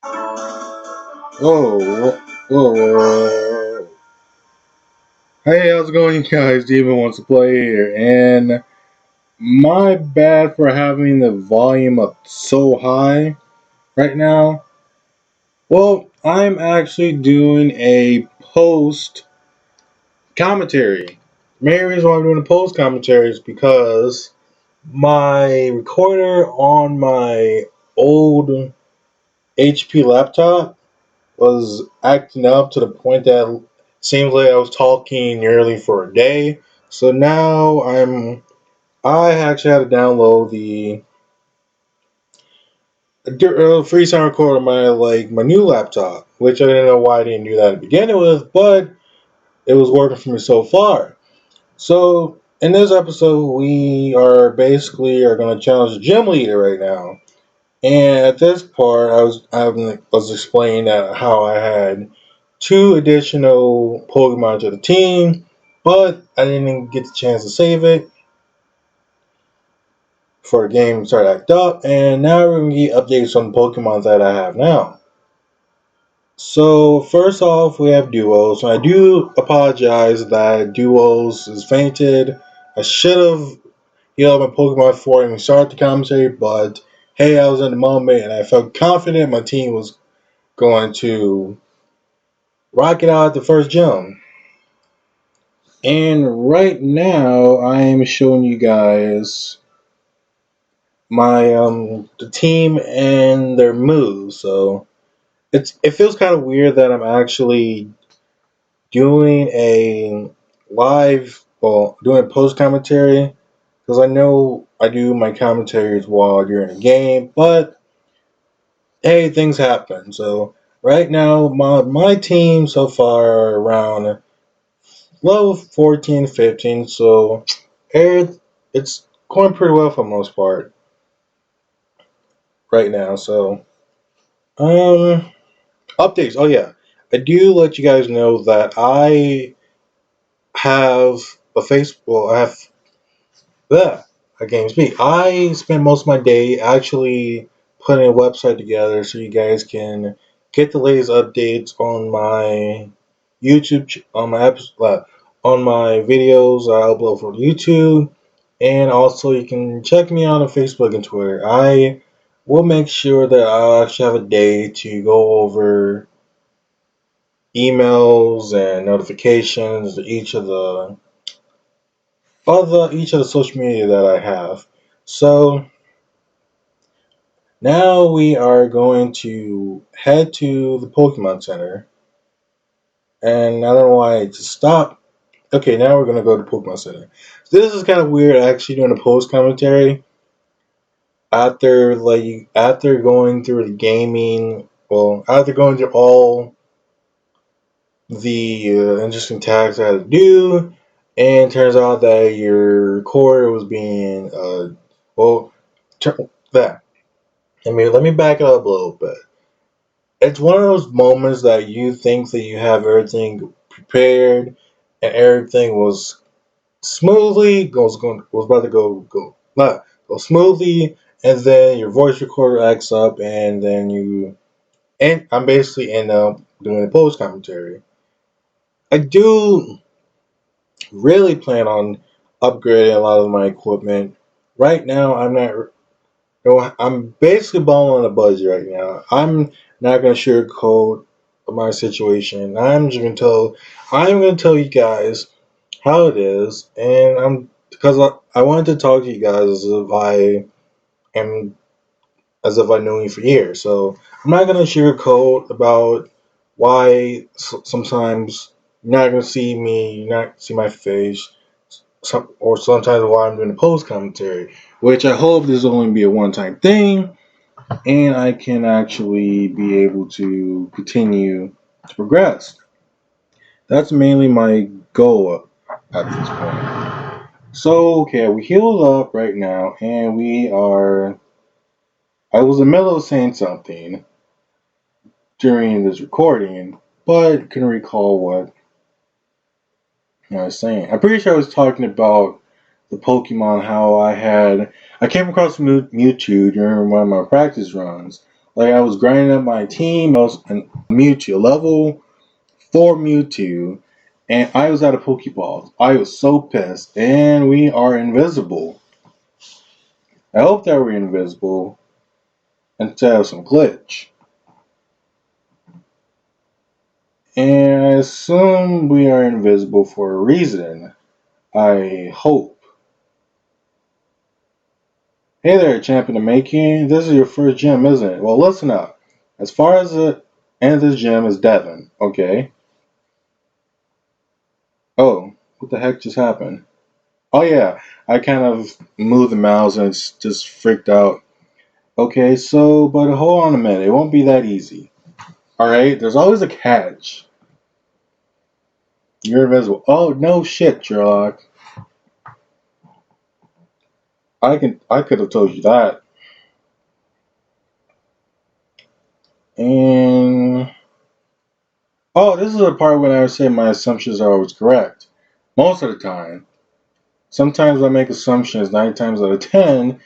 Whoa, whoa, whoa. Hey, how's it going, you guys? Devon wants to play here, and my bad for having the volume up so high right now. Well, I'm actually doing a post commentary. Main reason why I'm doing a post commentary is because my recorder on my old HP laptop was acting up to the point that it seems like I was talking nearly for a day. So now I actually had to download the free sound recorder on my new laptop, which I didn't know why I didn't do that to begin with, but it was working for me so far. So in this episode, we are going to challenge the gym leader right now. And at this part, I was explaining that how I had two additional Pokemon to the team, but I didn't get the chance to save it for a game started to act up. And now we're gonna get updates on the Pokemon that I have now. So first off, we have Duos. And I do apologize that Duos is fainted. I should have healed my Pokemon before I even started the commentary, but hey, I was in the moment and I felt confident my team was going to rock it out at the first gym. And right now, I am showing you guys my the team and their moves. So it feels kind of weird that I'm actually doing a doing a post commentary because I know I do my commentaries while during the game, but hey, things happen. So right now, my team so far are around level 14, 15. So it's going pretty well for the most part right now. So um updates. Oh yeah, I do let you guys know that I have a face. Well, I have that. I can't speak. I spend most of my day actually putting a website together so you guys can get the latest updates on my on my on my videos I upload for YouTube, and also you can check me out on Facebook and Twitter. I will make sure that I'll actually have a day to go over emails and notifications to each of the social media that I have. So now we are going to head to the Pokemon Center, and I don't know why it just stopped. Okay, now we're gonna go to Pokemon Center. So this is kind of weird, actually doing a post commentary after going through the gaming. Well, after going through all the interesting tasks I had to do, and it turns out that your recorder was being well, that. Let me back it up a little bit. It's one of those moments that you think that you have everything prepared and everything was was about to not go smoothly, and then your voice recorder acts up, and then I'm basically end up doing a post commentary. I do really plan on upgrading a lot of my equipment. Right now, I'm not. No, I'm basically balling on a budget right now. I'm not gonna sugarcoat my situation. I'm gonna tell you guys how it is, and I wanted to talk to you guys am as if I know you for years. So I'm not gonna sugarcoat about why sometimes you're not gonna see me, you're not see my face, or sometimes why I'm doing a post commentary, which I hope this will only be a one-time thing, and I can actually be able to continue to progress. That's mainly my goal at this point. So, okay, we healed up right now, and we are. I was in the middle of saying something during this recording, but couldn't recall what I was saying. I'm pretty sure I was talking about the Pokemon, how I came across Mewtwo during one of my practice runs, Like I was grinding up my team. I was in Mewtwo, level 4 Mewtwo, and I was out of Pokeballs. I was so pissed, and we are invisible. I hope that we're invisible instead of some glitch. And I assume we are invisible for a reason. I hope. Hey there, champion of making. This is your first gym, isn't it? Well, listen up. As far as the end of the gym is Devon, okay? Oh, what the heck just happened? Oh yeah, I kind of moved the mouse and it's just freaked out. Okay, so, but hold on a minute. It won't be that easy. Alright, there's always a catch. You're invisible. Oh, no shit, Sherlock. I could have told you that. And oh, this is the part when I would say my assumptions are always correct. Most of the time. Sometimes I make assumptions 9 times out of 10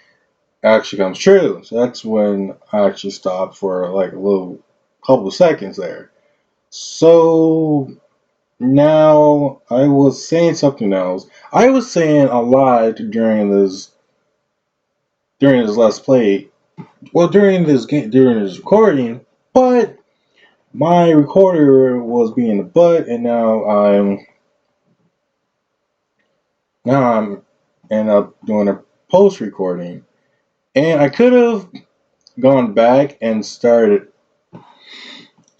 actually comes true. So that's when I actually stop for like a little couple of seconds there. So now I was saying something else. I was saying a lot during this let's play. Well, during this recording, but my recorder was being a butt, and now I'm end up doing a post recording, and I could have gone back and start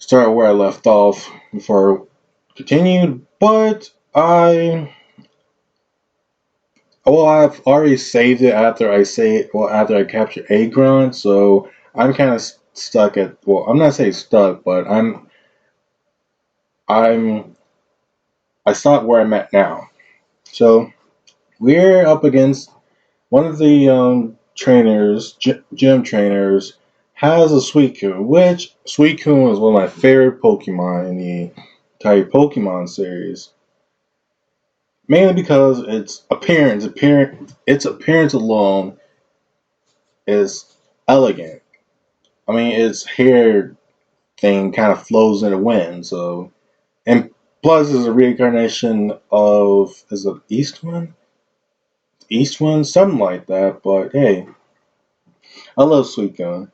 where I left off before I continued, but I've already saved it after I captured a grunt, so I'm kind of stuck at, well, I'm not saying stuck, but I'm, I stopped where I'm at now. So we're up against one of the gym trainers, has a Suicune, which Suicune is one of my favorite Pokemon in the entire Pokemon series. Mainly because its appearance alone is elegant. I mean, its hair thing kind of flows in the wind, so, and plus it's a reincarnation of, is it Eastwind? Eastwind, something like that. But hey, I love Suicune.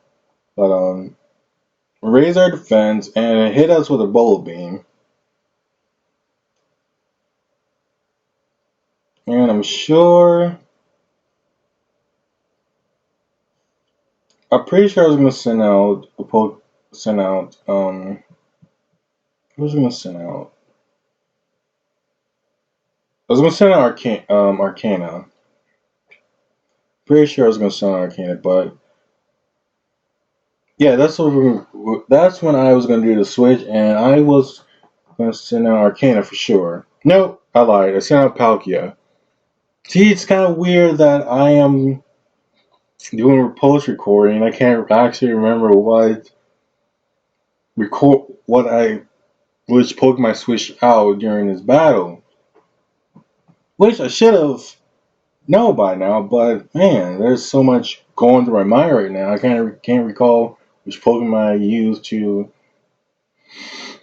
But raise our defense and hit us with a bullet beam. And I'm pretty sure I was gonna send out who was I gonna send out? I was gonna send out Arcana. Pretty sure I was gonna send out Arcana, but yeah, that's when I was gonna do the switch, and I was gonna send out Arcana for sure. Nope, I lied. I sent out Palkia. See, it's kind of weird that I am doing a post recording. I can't actually remember which Pokemon I switched out during this battle, which I should have known by now. But man, there's so much going through my mind right now. I can't recall which Pokemon I used to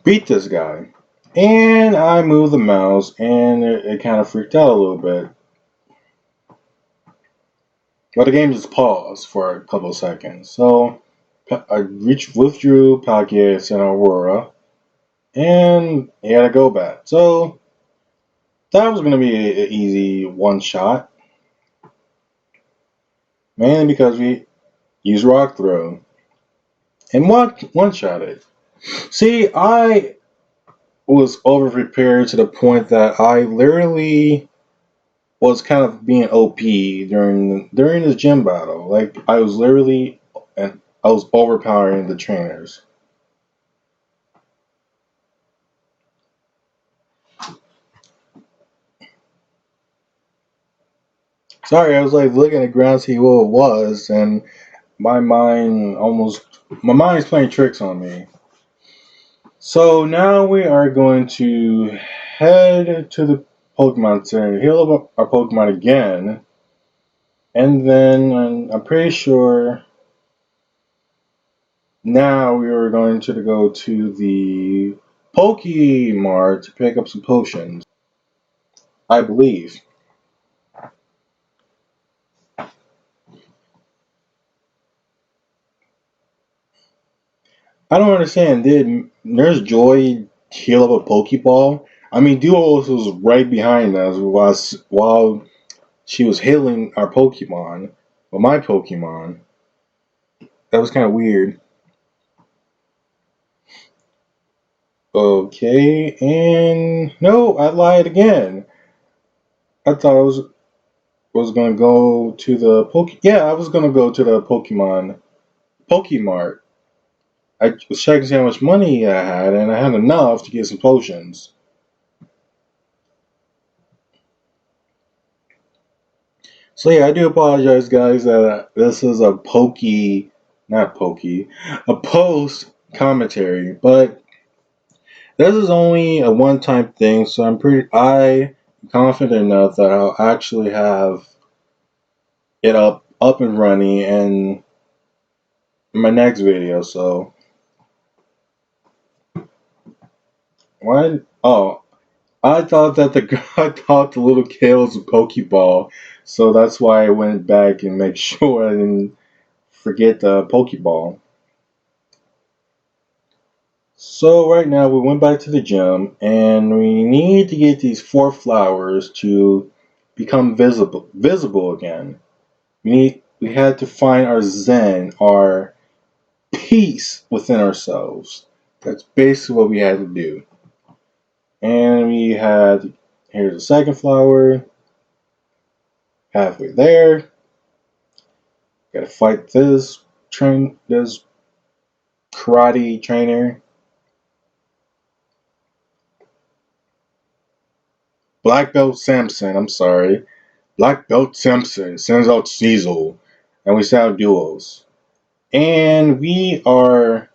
beat this guy. And I moved the mouse, and it kind of freaked out a little bit. But the game just paused for a couple of seconds. So I withdrew Palkia and Aurora, and he had a go back. So that was going to be an easy one shot, mainly because we used Rock Throw and one shot it. See, I was over prepared to the point that I literally was kind of being OP during this gym battle. Like I was overpowering the trainers. Sorry, I was like looking at the ground to see what it was, and my mind's playing tricks on me. So now we are going to head to the Pokemon Center, heal up our Pokemon again, and then I'm pretty sure Now we are going to go to the Pokemart to pick up some potions, I believe. I don't understand. Did Nurse Joy heal up a Pokeball? I mean, Duos was right behind us while she was healing our Pokemon, or my Pokemon. That was kind of weird. Okay, and no, I lied again. I thought I was gonna go to the Yeah, I was gonna go to the Pokemart. I was checking to see how much money I had, and I had enough to get some potions. So yeah, I do apologize, guys, that this is a not pokey, a post commentary, but this is only a one-time thing, so I am confident enough that I'll actually have it up and running in my next video. So what? Oh, I thought that I thought the little kid was a Pokeball, so that's why I went back and make sure I didn't forget the Pokeball. So right now we went back to the gym and we need to get these 4 flowers to become visible again. We had to find our zen, our peace within ourselves. That's basically what we had to do. And here's the second flower, halfway there. Gotta fight this karate trainer. Black Belt Samson, I'm sorry. Black Belt Simpson sends out Cecil, and we send out duos. And we are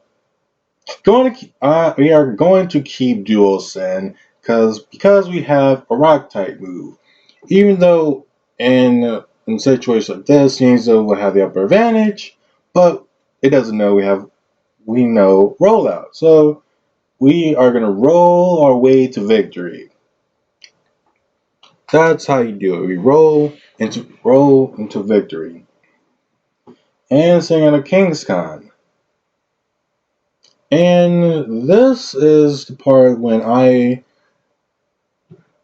going to keep duos in because we have a rock type move. Even though in situations like this, Cecil will have the upper advantage, but it doesn't know we know rollout. So we are gonna roll our way to victory. That's how you do it. We roll into victory. And sing at a King's Con. And this is the part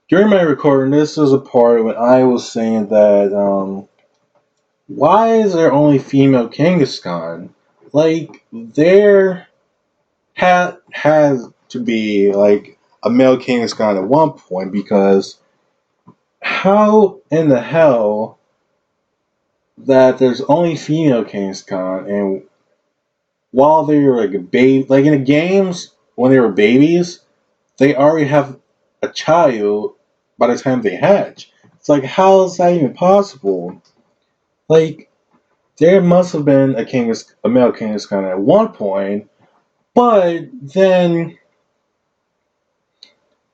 during my recording, this is a part when I was saying that, why is there only female Kangaskhan? Like, there has to be, like, a male Kangaskhan at one point, because how in the hell that there's only female Kangaskhan, and while they were like a baby, like in the games, when they were babies, they already have a child by the time they hatch. It's like, how is that even possible? Like, there must have been a male Kangaskhan at one point, but then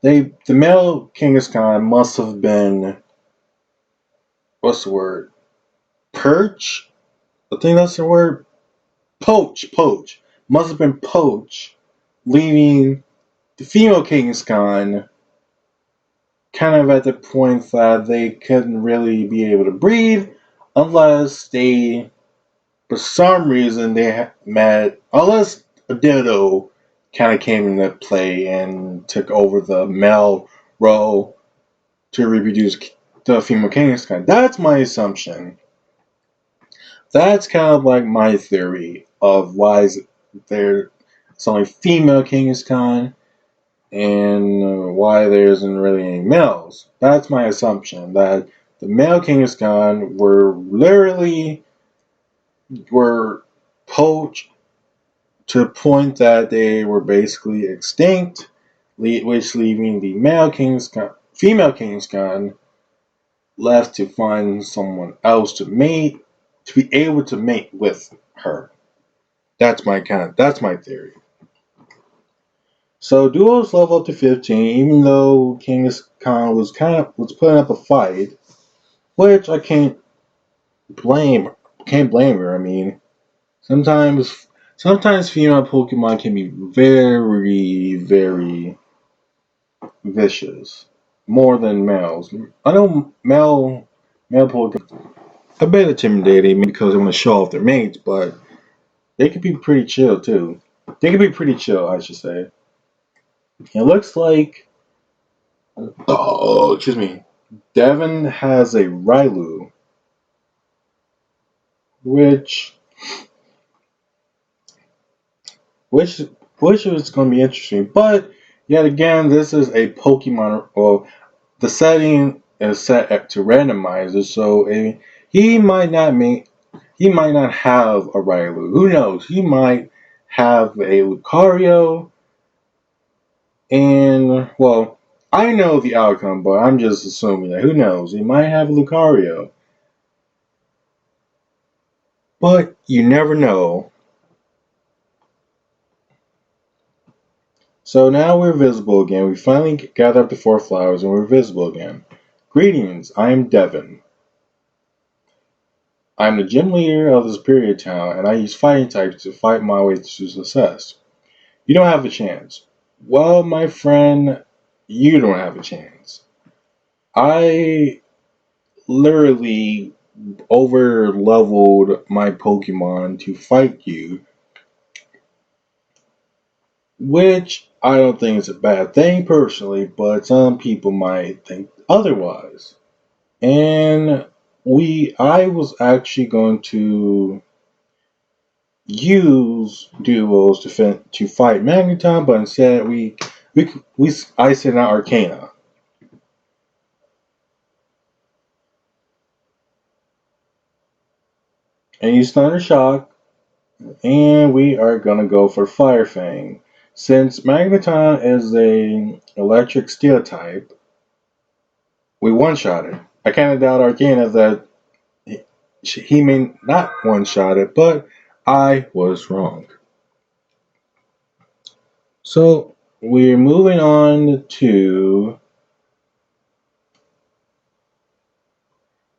the male Kangaskhan must have been, what's the word? Perch? I think that's the word. Poach. Must have been poach, leaving the female Kangaskhan kind of at the point that they couldn't really be able to breed unless for some reason, unless a Ditto kind of came into play and took over the male role to reproduce the female Kangaskhan. That's my assumption. That's kind of like my theory of why there's only female Kangaskhan and why there isn't really any males. That's my assumption, that the male Kangaskhan were poached to the point that they were basically extinct, which leaving the female Kangaskhan left to find someone else to be able to mate with her. That's my theory. So duos level up to 15, even though Kangaskhan was putting up a fight, which I blame can't blame her. I mean, sometimes Sometimes female Pokemon can be very, very vicious, more than males. I know male Pokemon a bit intimidating because they want to show off their mates, but they can be pretty chill too. They can be pretty chill, I should say. It looks like, oh, excuse me, Devon has a Rylu, which which which is going to be interesting. But yet again, this is a Pokemon. Well, the setting is set to randomizer, so he might not make he might not have a Rylu. Who knows? He might have a Lucario, and well, I know the outcome, but I'm just assuming that who knows? He might have a Lucario, but you never know. So now we're visible again. We finally gathered up the four flowers and we're visible again. Greetings, I am Devon. I'm the gym leader of the Superior Town and I use fighting types to fight my way to success. You don't have a chance. Well, my friend, you don't have a chance. I literally over leveled my Pokemon to fight you, which I don't think is a bad thing personally, but some people might think otherwise. And I was actually going to use duos to fight Magneton, but instead I sent out Arcana, and use Thunder Shock, and we are gonna go for Fire Fang. Since Magneton is a electric steel type, we one shot it. I kind of doubt Arcana that he may not one shot it, but I was wrong. So we're moving on to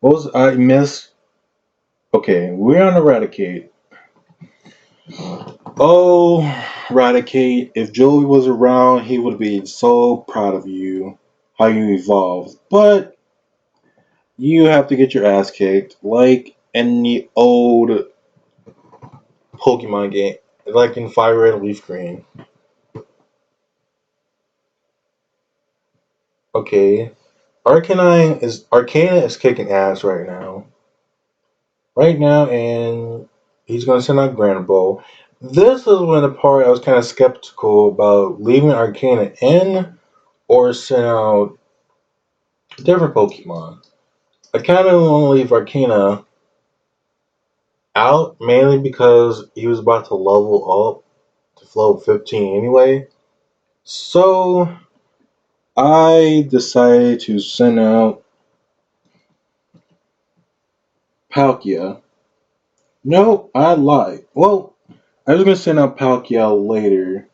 what was I missed? Okay, we're on Eradicate. Oh, Eradicate! If Joey was around, he would be so proud of you, how you evolved. But you have to get your ass kicked, like in the old Pokemon game, like in Fire Red and Leaf Green. Okay, Arcana is kicking ass right now. Right now, and he's going to send out Granbull. This is when the part I was kind of skeptical about leaving Arcana in or send out a different Pokemon. I kind of want to leave Arcana out mainly because he was about to level up to flow 15 anyway. So I decided to send out Palkia. No, I lied. Well, I was going to send out Palkia later.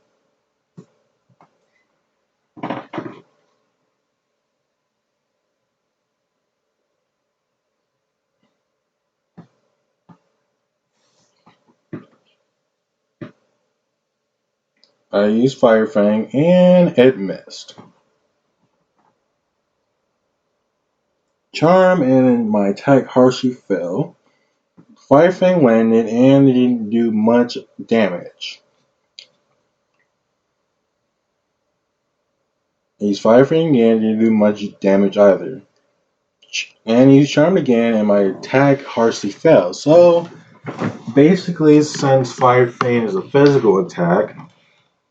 I used Fire Fang and it missed. Charm and my attack harshly fell. Fire Fang landed and it didn't do much damage. I used Fire Fang again, didn't do much damage either. And I used Charm again and my attack harshly fell. So basically, since Fire Fang is a physical attack,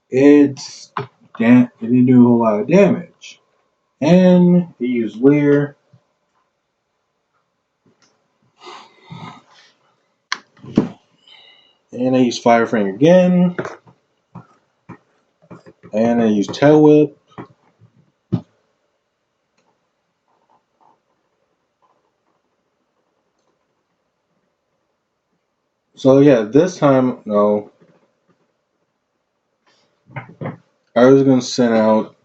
it didn't do a whole lot of damage. And he used Leer. And I used Fire Fang again. And I used Tail Whip. So yeah, this time, no. I was going to send out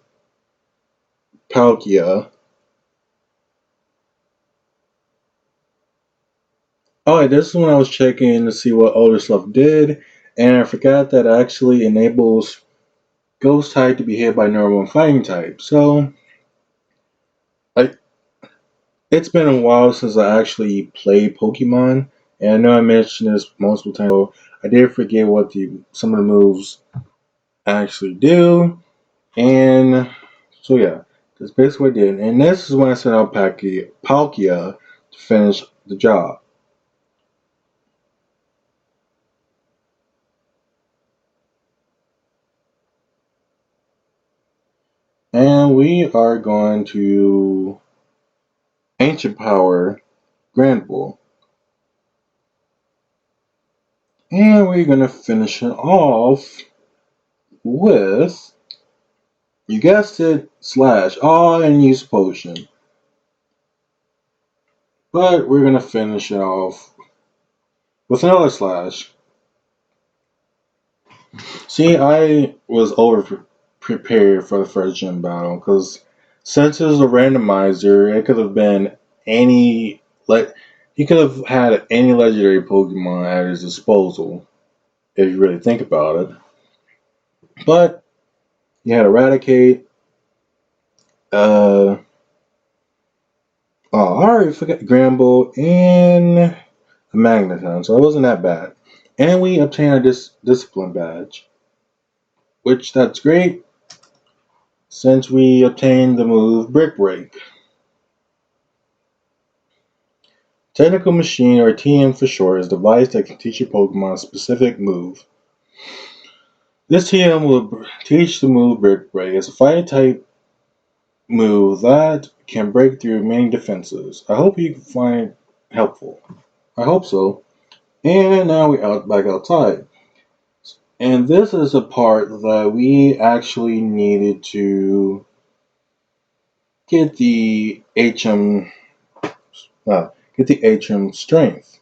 Palkia. Oh, yeah, this is when I was checking to see what older stuff did. And I forgot that actually enables Ghost type to be hit by normal and fighting type. So like it's been a while since I actually played Pokemon, and I know I mentioned this multiple times. So I did forget what the some of the moves actually do, and so yeah, that's basically what I did. And this is when I sent out Palkia to finish the job. And we are going to Ancient Power Granbull. And we're going to finish it off with, you guessed it, Slash. All and use potion. But we're going to finish it off with another Slash. See, I was over prepared for the first gym battle because since it was a randomizer, it could have been any. He could have had any legendary Pokemon at his disposal if you really think about it. But you had Eradicate. Uh, I already forgot Gramble and a Magneton, so it wasn't that bad. And we obtained a Discipline badge, which that's great since we obtained the move Brick Break. Technical Machine, or TM for short, is a device that can teach your Pokemon a specific move. This TM will teach the move Brick Break. It's a fighting type move that can break through many defenses. I hope you find it helpful. I hope so. And now we're back outside. And this is a part that we actually needed to get the HM strength.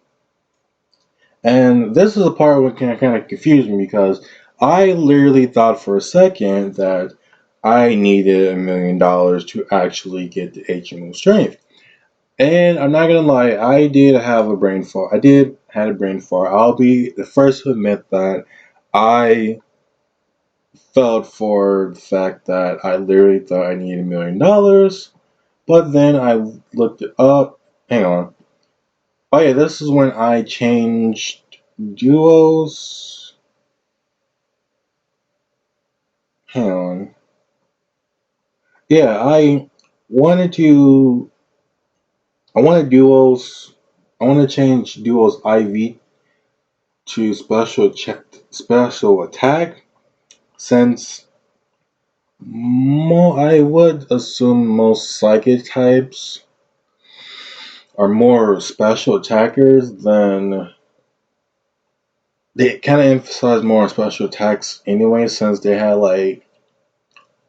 And this is a part that kind of confused me because I literally thought for a second that I needed $1 million to actually get the HM strength. And I'm not gonna lie, I did have a brain fart. I did had a brain fart. I'll be the first to admit that I felt for the fact that I literally thought I needed $1 million, but then I looked it up. Hang on. Oh yeah, this is when I changed duos. Hang on. Yeah, wanted to. I wanted duos. I want to change duos IV to special attack since I would assume most psychic types are more special attackers than they kind of emphasize more on special attacks anyway since they had like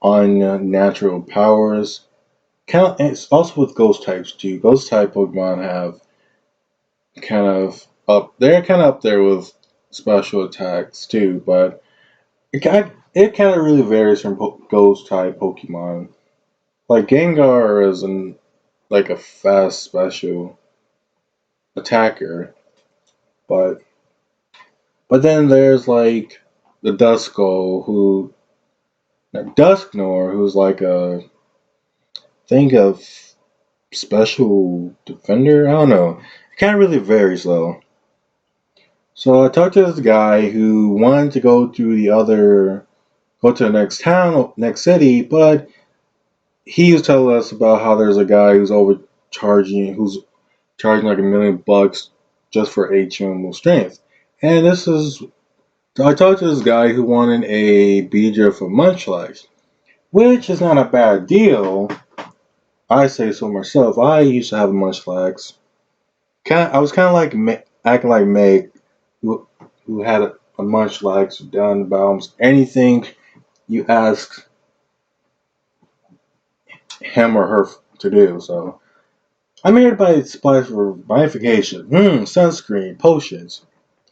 unnatural powers. It's also with ghost types too. Ghost type Pokemon have they're kind of up there with special attacks too, but it kind of really varies from ghost type Pokemon. Like Gengar is like a fast special attacker, but then there's like the Dusknor, who's like a think of special defender. I don't know. It kind of really varies though. So I talked to this guy who wanted to go to the next town, next city, but he was telling us about how there's a guy who's charging like $1 million just for HM strength. And I talked to this guy who wanted a Beedrill for Munchlax, which is not a bad deal. I say so myself. I used to have a Munchlax. I was kind of like acting like Meg, who had a Munchlax, done about almost anything you ask him or her to do. So I'm here to buy supplies for magnification. Sunscreen, potions.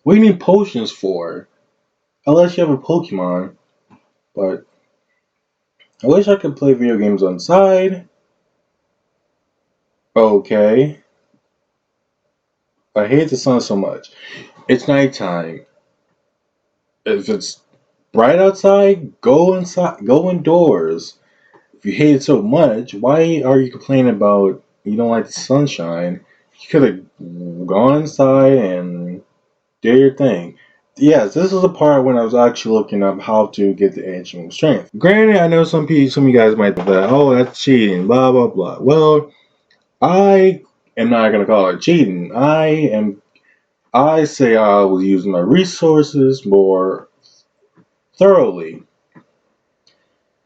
What do you need potions for? Unless you have a Pokemon. But I wish I could play video games on the side. Okay. I hate the sun so much. It's nighttime. If it's bright outside, go inside, go indoors. If you hate it so much, why are you complaining about you don't like the sunshine? You could have gone inside and did your thing. Yes, this is the part when I was actually looking up how to get the edge strength. Granted, I know some of you guys might think that, oh, that's cheating, blah blah blah. Well, I am not gonna call it cheating. I say I was using my resources more thoroughly.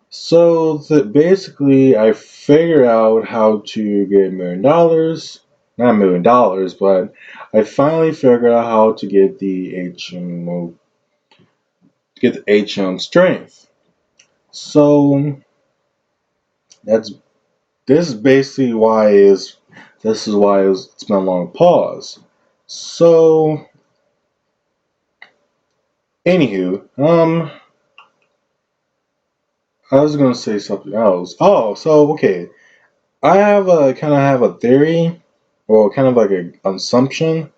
So that basically I figured out how to get $1 million. Not $1 million, but I finally figured out how to get the HM strength. So that's this is basically why is this is why it's been a long pause. So anywho, I was gonna say something else. Oh, so okay. I have a kind of have a theory, or kind of like an assumption.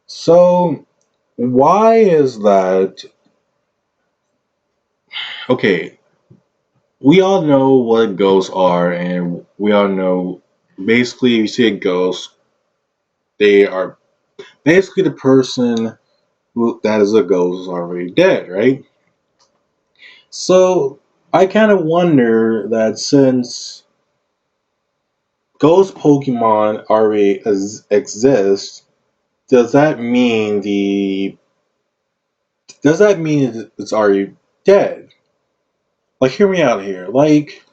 So why is that? Okay, we all know what ghosts are, and we all know basically, if you see a ghost, they are basically the person who that is a ghost is already dead, right? So I kind of wonder that since ghost Pokemon already exist, does that mean it's already dead? Like, hear me out here. Like,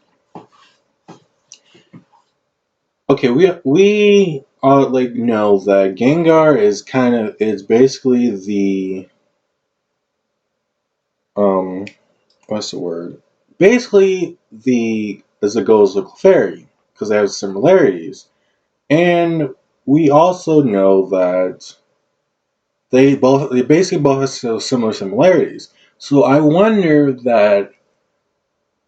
okay, we like know that Gengar is basically the um what's the word? Basically the as it goes with Clefairy because they have similarities, and we also know that they basically both have similar similarities. So I wonder that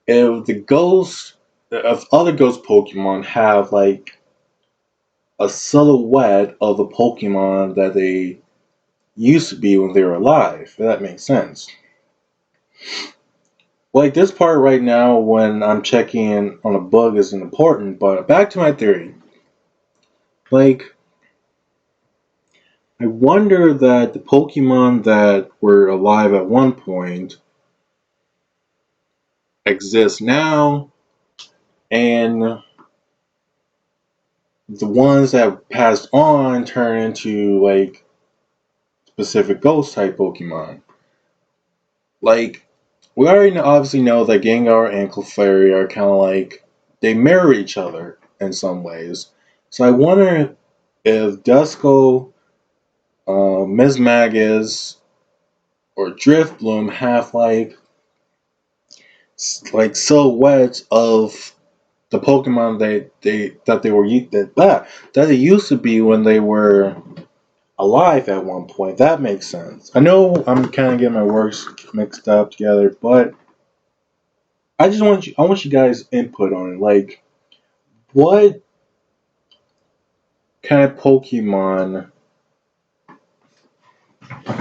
if the ghosts if other ghost Pokemon have like a silhouette of the Pokemon that they used to be when they were alive. If that makes sense. Like this part right now, when I'm checking on a bug, isn't important. But back to my theory. Like, I wonder that the Pokemon that were alive at one point exist now, and the ones that passed on turn into like specific ghost type Pokemon. Like, we already obviously know that Gengar and Clefairy are kind of like they mirror each other in some ways. So I wonder if Duskull, Mismagius, or Driftbloom have like silhouettes of the Pokemon that they used to be when they were alive at one point. That makes sense. I know I'm kind of getting my words mixed up together, but I want you guys input on it. Like, what kind of Pokemon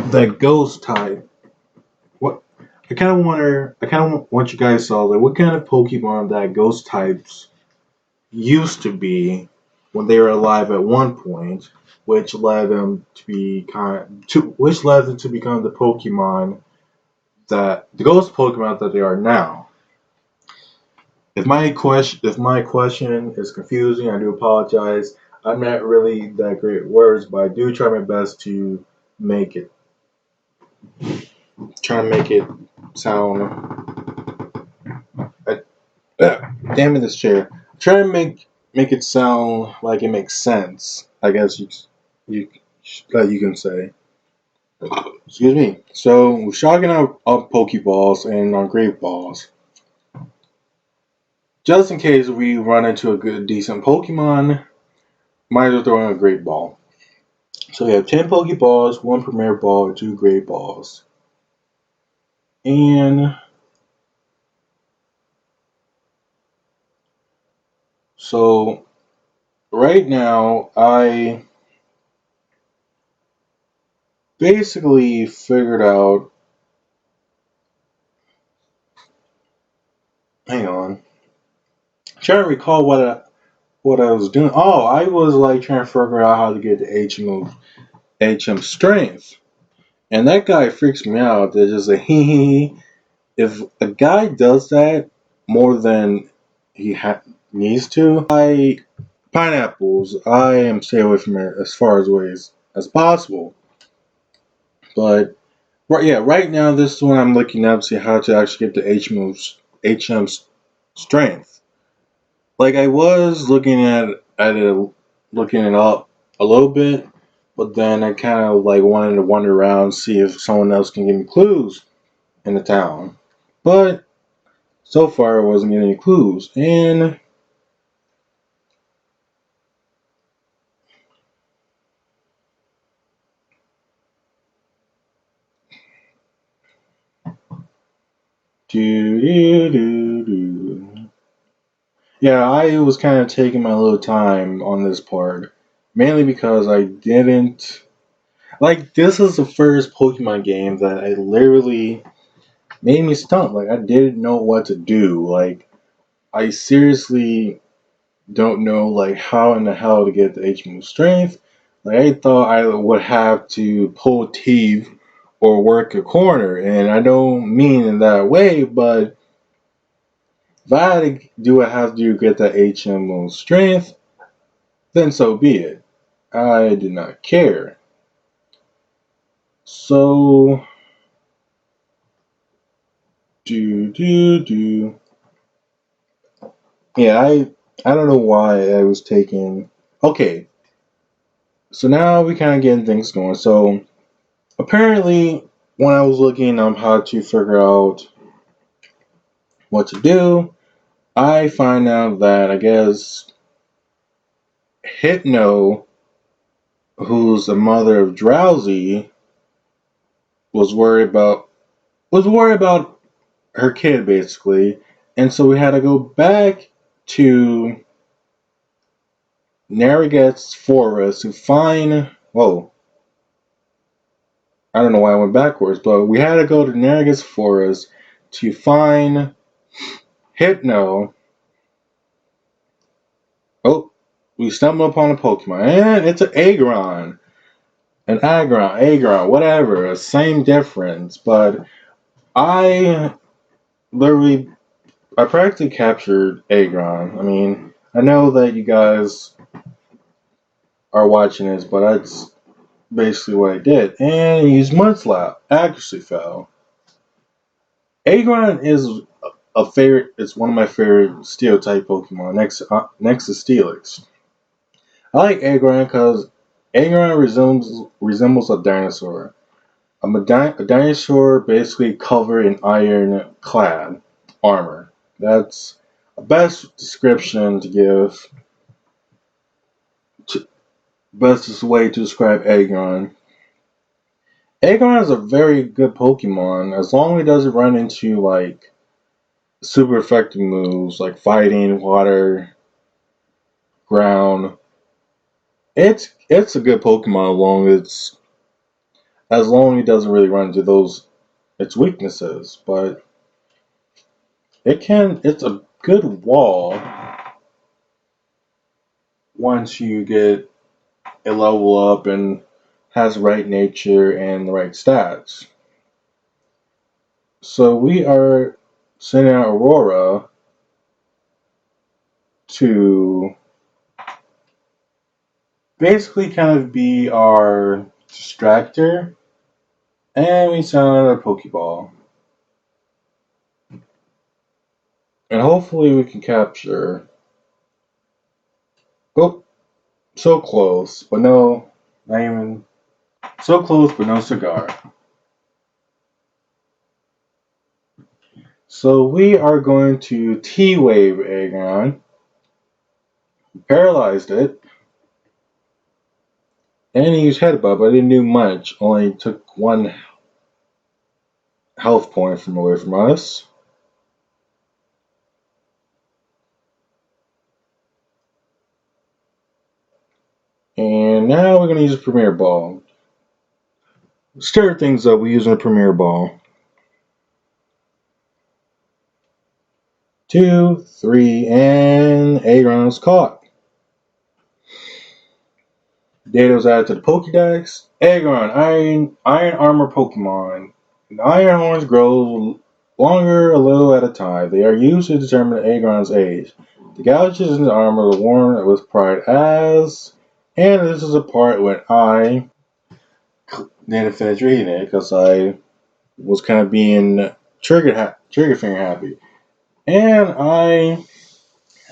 that ghost type? What I kind of want you guys to solve it. What kind of Pokemon that ghost types used to be when they were alive at one point, which led them to which led them to become the Pokemon that the ghost Pokemon that they are now. If my question is confusing, I do apologize. I'm not really that great at words, but I do try my best to make it make it sound. Uh, Damn it, this chair. Try to make it sound like it makes sense. I guess you that you can say. Excuse me. So we're shocking up Pokeballs and on Great Balls. Just in case we run into a good decent Pokemon, might as well throw in a Great Ball. So we have 10 Pokeballs, 1 Premier Ball, and 2 Great Balls. And so right now I basically figured out hang on. I'm trying to recall what I was doing. Oh, I was like trying to figure out how to get the HM strength. And that guy freaks me out. They're just like, hee. If a guy does that more than he needs to, pineapples, I am stay away from it as far as possible. But right now this is when I'm looking up to see how to actually get the HM strength. Like I was looking it up a little bit, but then I kind of like wanted to wander around and see if someone else can give me clues in the town. But so far I wasn't getting any clues. And do do do do. Yeah, I was kind of taking my little time on this part, mainly because I didn't like. This is the first Pokemon game that I literally made me stumped. Like I didn't know what to do. Like I seriously don't know like how in the hell to get the H move strength. Like I thought I would have to pull teeth or work a corner, and I don't mean in that way, but if I had to do what I have to do to get that HM move strength, then so be it. I did not care. So do. Yeah, I don't know why I was taking. Okay, so now we kind of getting things going. So apparently, when I was looking how to figure out what to do, I find out that I guess Hypno, who's the mother of Drowsy, was worried about her kid basically, and so we had to go back to Narraget's forest to find. Whoa, I don't know why I went backwards, but we had to go to Narraget's forest to find Hypno. Oh, we stumbled upon a Pokemon, and it's an Aggron. Aggron, whatever, same difference. But I literally, I practically captured Aggron. I mean, I know that you guys are watching this, but that's basically what I did. And he used Mud Slap. Accuracy fell. Aggron is a favorite. It's one of my favorite Steel type Pokemon. Next to Steelix. I like Aggron because Aggron resembles a dinosaur. A dinosaur basically covered in iron clad armor. That's the best description to give. Best way to describe Aggron. Aggron is a very good Pokemon as long as it doesn't run into like super effective moves like fighting, water, ground. It's a good Pokemon as long as it doesn't really run into those its weaknesses. But it's a good wall once you get a level up and has the right nature and the right stats. So we are sending out Aurora to basically kind of be our distractor, and we send out another Pokeball. And hopefully we can capture. Oh, so close, but no, not even. So close, but no cigar. So we are going to T-Wave Aggron, paralyzed it, and he used Headbutt, but I didn't do much. Only took one health point from away from us. And now we're going to use a Premier Ball. Stir things up, we're using a Premier Ball. 2, 3, and Aegon's caught. Dato's added to the Pokédex. Aegon, Iron Armor Pokemon. The Iron Horns grow longer a little at a time. They are used to determine Aegon's age. The gouges in the armor are worn with pride as, and this is a part when I didn't finish reading it because I was kind of being trigger finger happy, and I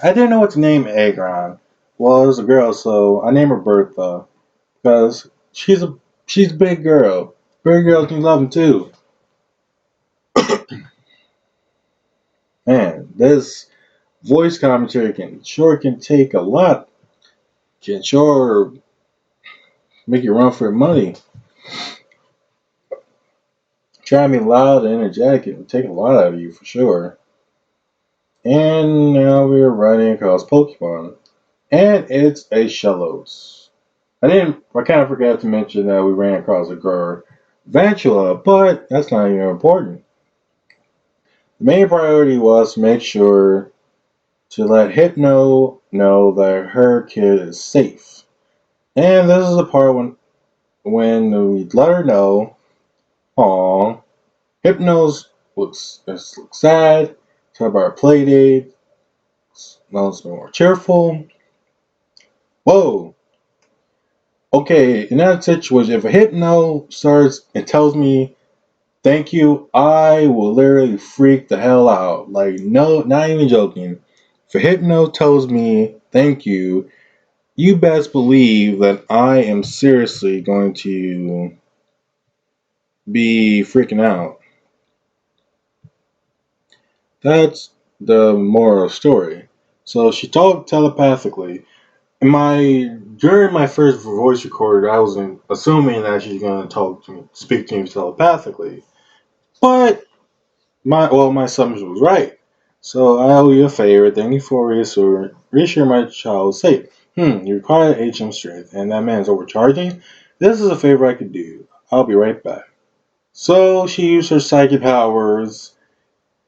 didn't know what to name Aegon. Well, it was a girl, so I named her Bertha because she's a big girl. Big girls need loving too. Man, this voice commentary can take a lot. Can sure make you run for your money. Trying to be loud and energetic and take a lot out of you for sure. And now we're running across Pokemon. And it's a Shellos. I kind of forgot to mention that we ran across a Garvantula, but that's not even important. The main priority was to make sure to let Hypno know that her kid is safe. And this is the part when we let her know, aw, Hypno's looks sad, talk about her play date, smells more cheerful. Whoa. Okay, in that situation, if a Hypno starts and tells me thank you, I will literally freak the hell out. Like, no, not even joking. If a Hypno tells me thank you, you best believe that I am seriously going to be freaking out. That's the moral story. So she talked telepathically. During my first voice recorder, I was assuming that she's gonna speak to me telepathically. But my assumption was right. So I owe you a favor. Thank you for reassuring my child is safe. You require HM strength, and that man's overcharging. This is a favor I could do. I'll be right back. So she used her psychic powers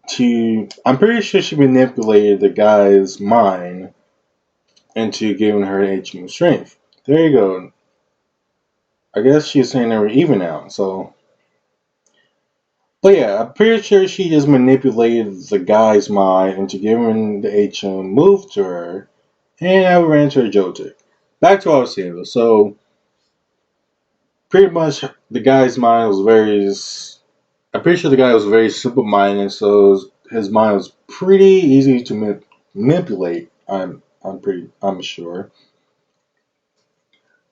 to. I'm pretty sure she manipulated the guy's mind into giving her HM strength. There you go. I guess she's saying they were even now. So, but yeah, I'm pretty sure she just manipulated the guy's mind into giving the HM move to her, and I ran to a Jotic. Back to what I was saying though. So, pretty much the guy's mind was very. I'm pretty sure the guy was very simple minded, so his mind was pretty easy to manipulate. I'm sure.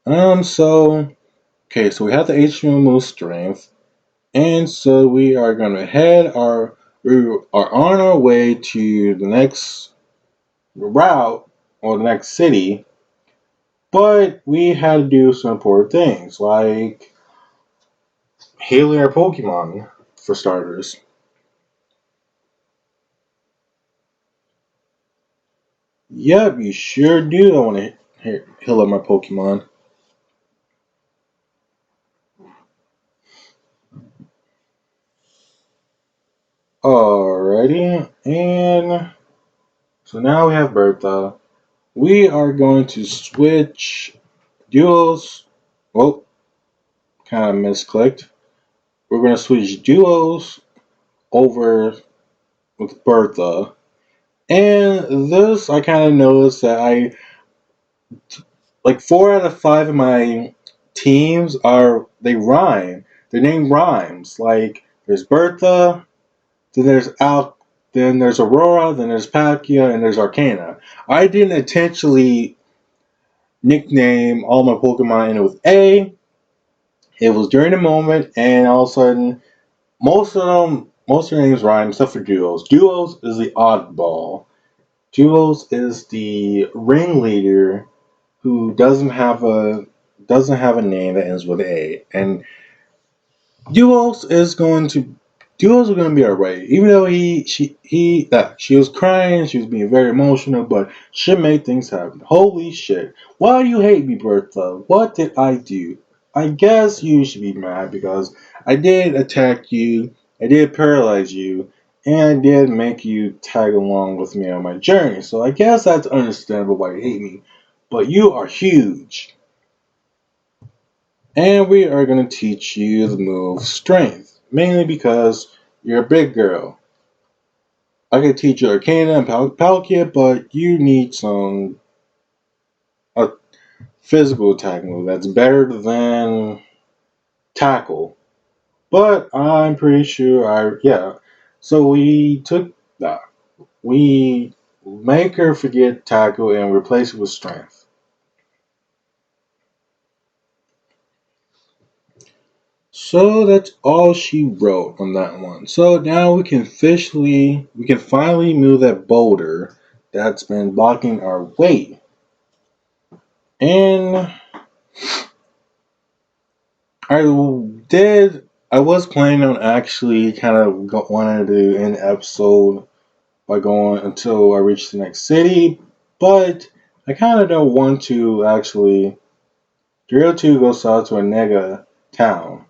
So okay, so we have the HM move strength. And so we are going to we are on our way to the next route or the next city, but we had to do some important things like healing our Pokemon for starters. Yep, you sure do. I want to heal up my Pokemon. Alrighty, and so now we have Bertha. We are going to switch duos. Oh, kind of misclicked. We're going to switch duos over with Bertha. And this, I kind of noticed that like 4 out of 5 of my teams they rhyme. Their name rhymes. Like, there's Bertha, then there's then there's Aurora, then there's Palkia, and there's Arcana. I didn't intentionally nickname all my Pokemon in it with A. It was during the moment, and all of a sudden, most of their names rhyme except for Duos. Duos is the oddball. Duos is the ringleader who doesn't have a name that ends with A, and Duos is going to Duos are going to be alright. Even though she was crying, she was being very emotional, but she made things happen. Holy shit! Why do you hate me, Bertha? What did I do? I guess you should be mad because I did attack you, I did paralyze you, And I did make you tag along with me on my journey. So I guess that's understandable why you hate me. But you are huge. And we are going to teach you the move strength. Mainly because you're a big girl. I could teach you Arcana and Palkia, but you need a physical attack move that's better than tackle. But I'm pretty sure yeah. So we took that. We make her forget tackle and replace it with strength. So that's all she wrote on that one. So now we can finally move that boulder that's been blocking our way. And I was planning on actually kind of wanting to do an episode by going until I reach the next city, but I kind of don't want to actually. Drill 2 goes out to a nega town.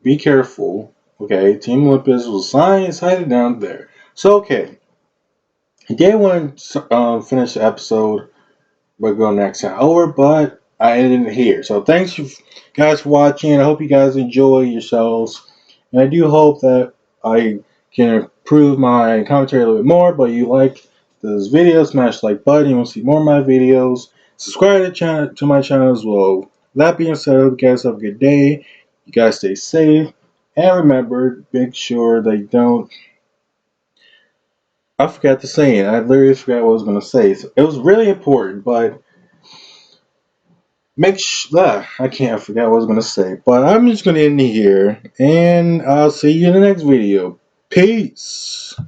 Be careful. Okay, Team Olympus was sighted down there. So, okay. I did want to finish the episode but go next time over, but I ended it here. So, thanks you guys for watching. I hope you guys enjoy yourselves. And I do hope that I can improve my commentary a little bit more, but you like this video, smash the like button. You want to see more of my videos. Subscribe to my channel as well. That being said, I hope you guys have a good day. You guys stay safe. And remember, make sure they don't. I forgot to say it. I literally forgot what I was going to say. So it was really important, but make sure. I can't forget what I was going to say. But I'm just going to end it here. And I'll see you in the next video. Peace.